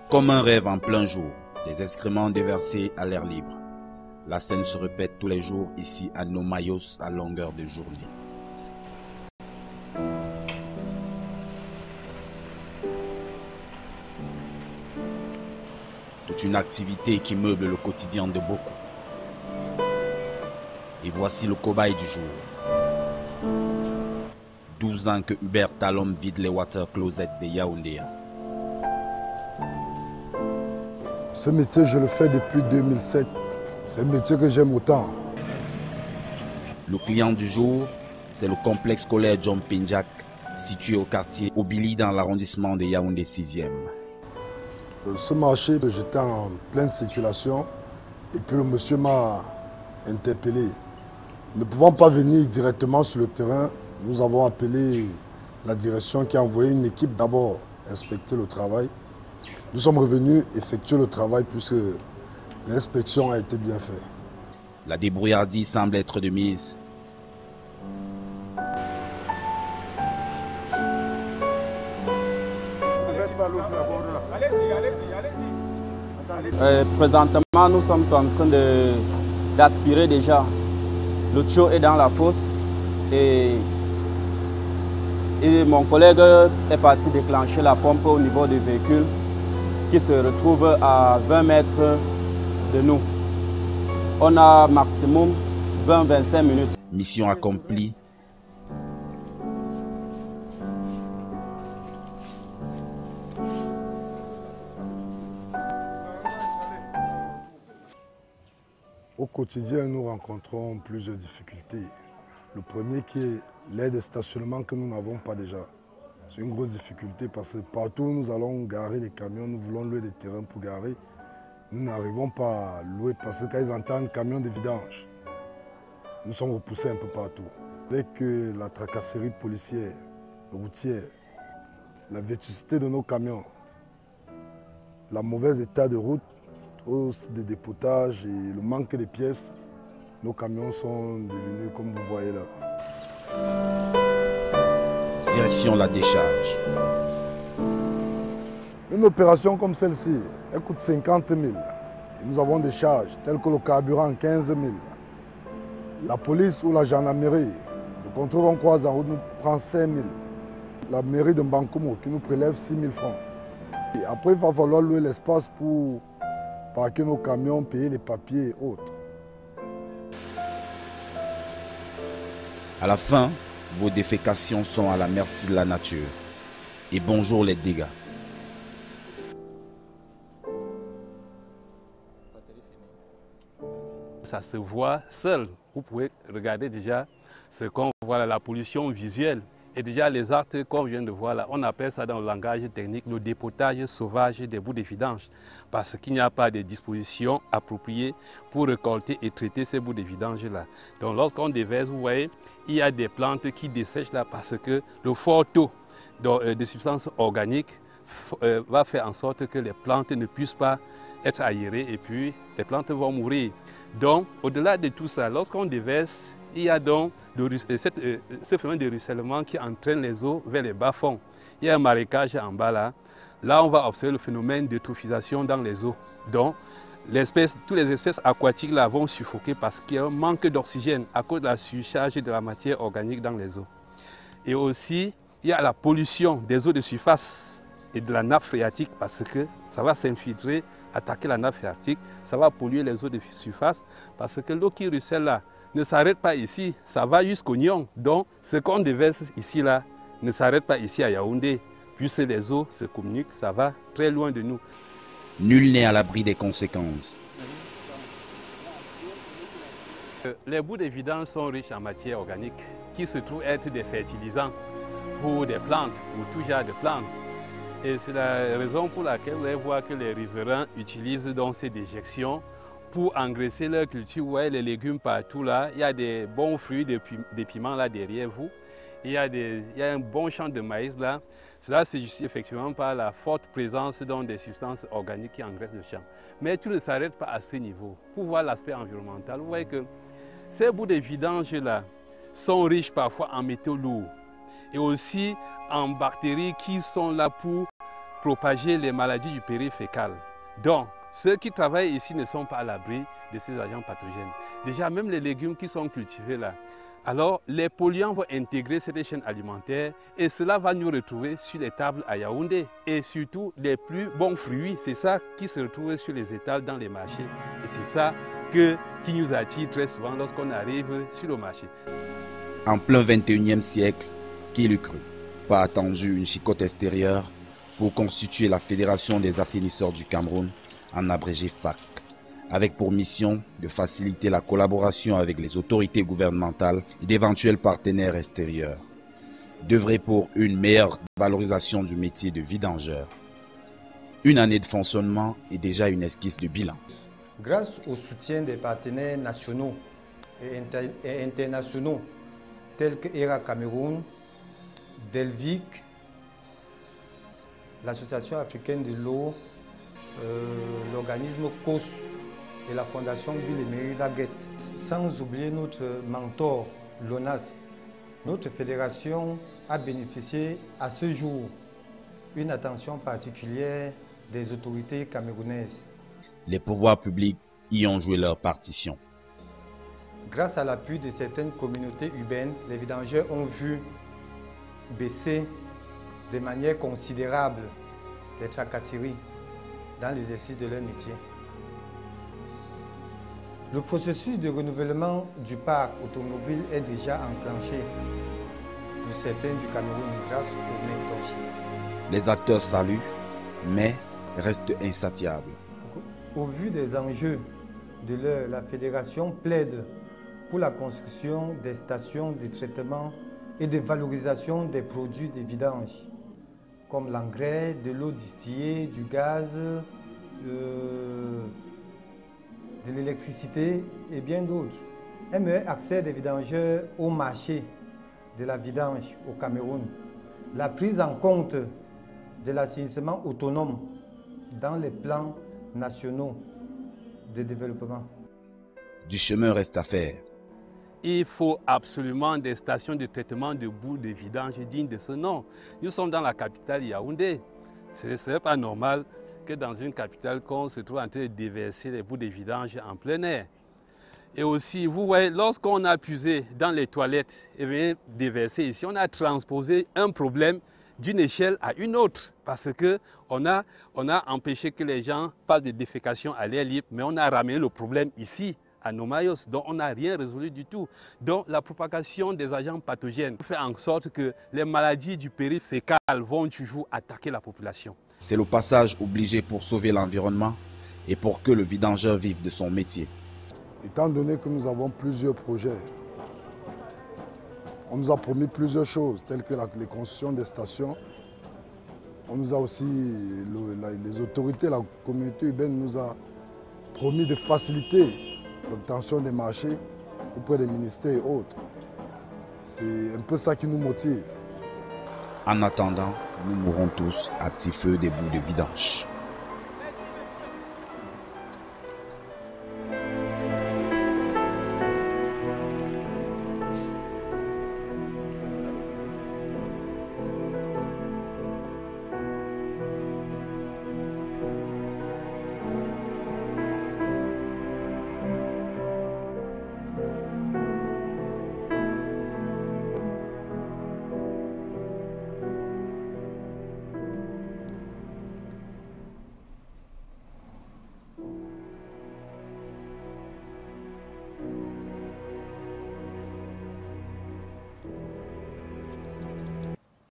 Comme un rêve en plein jour, des excréments déversés à l'air libre. La scène se répète tous les jours ici à Nomayos à longueur de journée. Toute une activité qui meuble le quotidien de beaucoup. Et voici le cobaye du jour. 12 ans que Hubert Talom vide les water closets de Yaoundé. Ce métier, je le fais depuis 2007. C'est un métier que j'aime autant. Le client du jour, c'est le complexe scolaire John Pinjak, situé au quartier Obili dans l'arrondissement de Yaoundé 6e. Ce marché, j'étais en pleine circulation et puis le monsieur m'a interpellé. Ne pouvant pas venir directement sur le terrain, nous avons appelé la direction qui a envoyé une équipe d'abord inspecter le travail. Nous sommes revenus effectuer le travail puisque l'inspection a été bien faite. La débrouillardise semble être de mise. Présentement, nous sommes en train d'aspirer déjà. Le tuyau est dans la fosse et mon collègue est parti déclencher la pompe au niveau du véhicule qui se retrouve à 20 mètres de nous. On a maximum 20-25 minutes. Mission accomplie. Au quotidien, nous rencontrons plusieurs difficultés. Le premier qui est l'aide de stationnement que nous n'avons pas déjà. C'est une grosse difficulté parce que partout où nous allons garer les camions, nous voulons louer des terrains pour garer. Nous n'arrivons pas à louer parce que quand ils entendent camion de vidange, nous sommes repoussés un peu partout. Avec la tracasserie policière, routière, la vétusté de nos camions, la mauvais état de route, hausse des dépotages et le manque de pièces, nos camions sont devenus comme vous voyez là. Direction la décharge. Une opération comme celle-ci, elle coûte 50 000. Et nous avons des charges telles que le carburant 15 000. La police ou la gendarmerie, le contrôle qu'on croise en route nous prend 5 000. La mairie de Mbankumo qui nous prélève 6 000 francs. Et après, il va falloir louer l'espace pour parquer nos camions, payer les papiers et autres. À la fin, vos défécations sont à la merci de la nature. Et bonjour les dégâts. Ça se voit seul. Vous pouvez regarder déjà ce qu'on voit là, la pollution visuelle. Et déjà les actes qu'on vient de voir là, on appelle ça dans le langage technique le dépotage sauvage des boues de vidange. Parce qu'il n'y a pas de dispositions appropriées pour récolter et traiter ces bouts de vidange là. Donc lorsqu'on déverse, vous voyez, il y a des plantes qui dessèchent là parce que le fort taux de substances organiques va faire en sorte que les plantes ne puissent pas être aérées et puis les plantes vont mourir. Donc au-delà de tout ça, lorsqu'on déverse, il y a donc ce phénomène de ruissellement qui entraîne les eaux vers les bas-fonds. Il y a un marécage en bas là. Là, on va observer le phénomène d'eutrophisation dans les eaux. Donc, toutes les espèces aquatiques là vont suffoquer parce qu'il y a un manque d'oxygène à cause de la surcharge de la matière organique dans les eaux. Et aussi, il y a la pollution des eaux de surface et de la nappe phréatique parce que ça va s'infiltrer, attaquer la nappe phréatique, ça va polluer les eaux de surface parce que l'eau qui ruisselle là ne s'arrête pas ici, ça va jusqu'au Nyon. Donc, ce qu'on déverse ici là ne s'arrête pas ici à Yaoundé. Puisque les eaux se communiquent, ça va très loin de nous. Nul n'est à l'abri des conséquences. Les boues de vidange sont riches en matière organique qui se trouvent être des fertilisants pour des plantes, pour tout genre de plantes. Et c'est la raison pour laquelle vous allez voir que les riverains utilisent donc ces déjections pour engraisser leur culture. Vous voyez les légumes partout là, il y a des bons fruits, des piments là derrière vous. Il y a un bon champ de maïs là. Cela se justifie effectivement par la forte présence des substances organiques qui engraissent le champ. Mais tout ne s'arrête pas à ce niveau. Pour voir l'aspect environnemental, vous voyez que ces bouts de vidange là sont riches parfois en métaux lourds et aussi en bactéries qui sont là pour propager les maladies du périfécal. Donc, ceux qui travaillent ici ne sont pas à l'abri de ces agents pathogènes. Déjà, même les légumes qui sont cultivés là, alors les polluants vont intégrer cette chaîne alimentaire et cela va nous retrouver sur les tables à Yaoundé. Et surtout, les plus bons fruits, c'est ça qui se retrouve sur les étals dans les marchés. Et c'est ça qui nous attire très souvent lorsqu'on arrive sur le marché. En plein 21e siècle, qui l'eût cru? Pas attendu une chicotte extérieure pour constituer la Fédération des assainisseurs du Cameroun, en abrégé FAC, avec pour mission de faciliter la collaboration avec les autorités gouvernementales et d'éventuels partenaires extérieurs, d'œuvrer pour une meilleure valorisation du métier de vidangeur. Une année de fonctionnement est déjà une esquisse de bilan. Grâce au soutien des partenaires nationaux et internationaux tels que ERA Cameroun, Delvic, l'Association africaine de l'eau, l'organisme COS et la Fondation Bill et Mary Laguette. Sans oublier notre mentor, l'ONAS, notre fédération a bénéficié à ce jour une attention particulière des autorités camerounaises. Les pouvoirs publics y ont joué leur partition. Grâce à l'appui de certaines communautés urbaines, les vidangeurs ont vu baisser de manière considérable les tracasseries dans l'exercice de leur métier. Le processus de renouvellement du parc automobile est déjà enclenché pour certains du Cameroun grâce au mentorship. Les acteurs saluent, mais restent insatiables. Au vu des enjeux de l'heure, la fédération plaide pour la construction des stations de traitement et de valorisation des produits de vidange, comme l'engrais, de l'eau distillée, du gaz, de l'électricité et bien d'autres. Un meilleur accès des vidangeurs au marché de la vidange au Cameroun. La prise en compte de l'assainissement autonome dans les plans nationaux de développement. Du chemin reste à faire. Il faut absolument des stations de traitement de boues de vidange dignes de ce nom. Nous sommes dans la capitale Yaoundé. Ce ne serait pas normal que dans une capitale qu'on se trouve en train de déverser les boues de vidange en plein air. Et aussi, vous voyez, lorsqu'on a puisé dans les toilettes et vient déverser ici, on a transposé un problème d'une échelle à une autre parce qu'on a empêché que les gens fassent des défécations à l'air libre, mais on a ramené le problème ici, à Nomayos, donc on n'a rien résolu du tout. Donc la propagation des agents pathogènes fait en sorte que les maladies du périfécal vont toujours attaquer la population. C'est le passage obligé pour sauver l'environnement et pour que le vidangeur vive de son métier. Étant donné que nous avons plusieurs projets, on nous a promis plusieurs choses, telles que les constructions des stations. On nous a aussi, les autorités, la communauté urbaine nous a promis de faciliter l'obtention des marchés auprès des ministères et autres. C'est un peu ça qui nous motive. En attendant, nous mourrons tous à petit feu des boues de vidange.